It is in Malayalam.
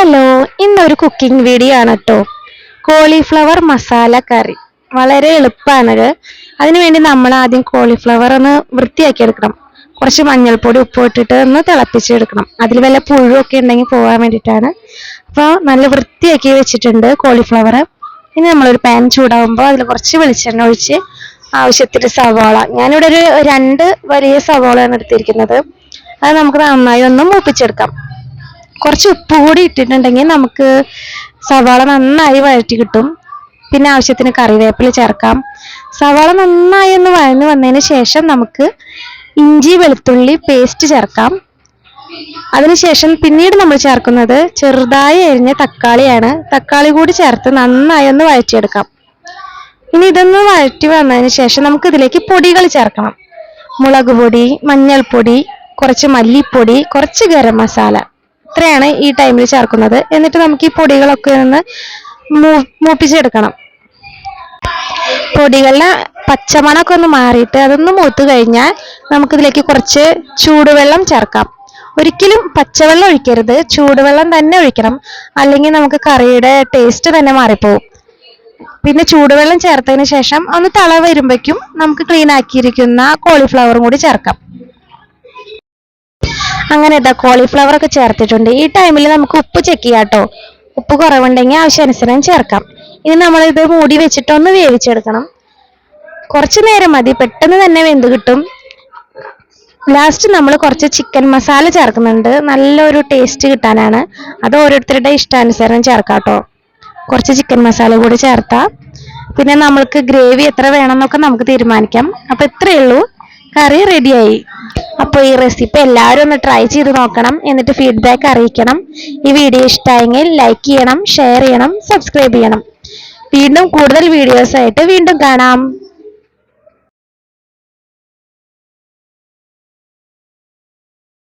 ഹലോ, ഇന്നൊരു കുക്കിംഗ് വീഡിയോ ആണ് കേട്ടോ. കോളിഫ്ലവർ മസാല കറി വളരെ എളുപ്പമാണത്. അതിനുവേണ്ടി നമ്മൾ ആദ്യം കോളിഫ്ലവർ ഒന്ന് വൃത്തിയാക്കി എടുക്കണം. കുറച്ച് മഞ്ഞൾപ്പൊടി ഉപ്പ് ഇട്ടിട്ട് ഒന്ന് തിളപ്പിച്ചെടുക്കണം. അതിൽ വല്ല പുഴുവൊക്കെ ഉണ്ടെങ്കിൽ പോകാൻ വേണ്ടിയിട്ടാണ്. അപ്പോൾ നല്ല വൃത്തിയാക്കി വെച്ചിട്ടുണ്ട് കോളിഫ്ലവർ. ഇനി നമ്മളൊരു പാൻ ചൂടാകുമ്പോൾ അതിൽ കുറച്ച് വെളിച്ചെണ്ണ ഒഴിച്ച് ആവശ്യത്തിന് സവാള, ഞാനിവിടെ ഒരു 2 വലിയ സവാളയാണ് എടുത്തിരിക്കുന്നത്. അത് നമുക്ക് നന്നായി ഒന്ന് മൂപ്പിച്ചെടുക്കാം. കുറച്ച് ഉപ്പ് കൂടി ഇട്ടിട്ടുണ്ടെങ്കിൽ നമുക്ക് സവാള നന്നായി വഴറ്റി കിട്ടും. പിന്നെ ആവശ്യത്തിന് കറിവേപ്പില ചേർക്കാം. സവാള നന്നായി ഒന്ന് വഴന്ന് വന്നതിന് ശേഷം നമുക്ക് ഇഞ്ചി വെളുത്തുള്ളി പേസ്റ്റ് ചേർക്കാം. അതിനുശേഷം പിന്നീട് നമ്മൾ ചേർക്കുന്നത് ചെറുതായി അരിഞ്ഞ തക്കാളിയാണ്. തക്കാളി കൂടി ചേർത്ത് നന്നായി ഒന്ന് വഴറ്റിയെടുക്കാം. ഇനി ഇതൊന്ന് വഴറ്റി വന്നതിന് ശേഷം നമുക്ക് ഇതിലേക്ക് പൊടികൾ ചേർക്കണം. മുളക് പൊടി, മഞ്ഞൾപ്പൊടി, കുറച്ച് മല്ലിപ്പൊടി, കുറച്ച് ഗരം മസാല, ഇത്രയാണ് ഈ ടൈമിൽ ചേർക്കുന്നത്. എന്നിട്ട് നമുക്ക് ഈ പൊടികളൊക്കെ ഒന്ന് മൂപ്പിച്ചെടുക്കണം. പൊടികളുടെ പച്ചമണമൊക്കെ ഒന്ന് മാറിയിട്ട് അതൊന്ന് മൂത്ത് കഴിഞ്ഞാൽ നമുക്കിതിലേക്ക് കുറച്ച് ചൂടുവെള്ളം ചേർക്കാം. ഒരിക്കലും പച്ചവെള്ളം ഒഴിക്കരുത്, ചൂടുവെള്ളം തന്നെ ഒഴിക്കണം. അല്ലെങ്കിൽ നമുക്ക് കറിയുടെ ടേസ്റ്റ് തന്നെ മാറിപ്പോവും. പിന്നെ ചൂടുവെള്ളം ചേർത്തതിന് ശേഷം ഒന്ന് തള വരുമ്പോഴേക്കും നമുക്ക് ക്ലീൻ ആക്കിയിരിക്കുന്ന കോളിഫ്ലവറും കൂടി ചേർക്കാം. അങ്ങനെ ഇതാ കോളിഫ്ലവർ ഒക്കെ ചേർത്തിട്ടുണ്ട്. ഈ ടൈമിൽ നമുക്ക് ഉപ്പ് ചെക്ക് ചെയ്യാം കേട്ടോ. ഉപ്പ് കുറവുണ്ടെങ്കിൽ ആവശ്യാനുസരണം ചേർക്കാം. ഇനി നമ്മളിത് മൂടി വെച്ചിട്ട് ഒന്ന് വേവിച്ചെടുക്കണം. കുറച്ച് നേരം മതി, പെട്ടെന്ന് തന്നെ വെന്ത് കിട്ടും. ലാസ്റ്റ് നമ്മൾ കുറച്ച് ചിക്കൻ മസാല ചേർക്കുന്നുണ്ട്, നല്ലൊരു ടേസ്റ്റ് കിട്ടാനാണ്. അത് ഓരോരുത്തരുടെ ഇഷ്ടാനുസരണം ചേർക്കാം കേട്ടോ. കുറച്ച് ചിക്കൻ മസാല കൂടി ചേർത്താം. പിന്നെ നമ്മൾക്ക് ഗ്രേവി എത്ര വേണം എന്നൊക്കെ നമുക്ക് തീരുമാനിക്കാം. അപ്പൊ ഇത്രയേ ഉള്ളൂ, കറി റെഡിയായി. അപ്പോൾ ഈ റെസിപ്പി എല്ലാവരും ഒന്ന് ട്രൈ ചെയ്ത് നോക്കണം. എന്നിട്ട് ഫീഡ്ബാക്ക് അറിയിക്കണം. ഈ വീഡിയോ ഇഷ്ടമായെങ്കിൽ ലൈക്ക് ചെയ്യണം, ഷെയർ ചെയ്യണം, സബ്സ്ക്രൈബ് ചെയ്യണം. വീണ്ടും കൂടുതൽ വീഡിയോസ് ആയിട്ട് വീണ്ടും കാണാം.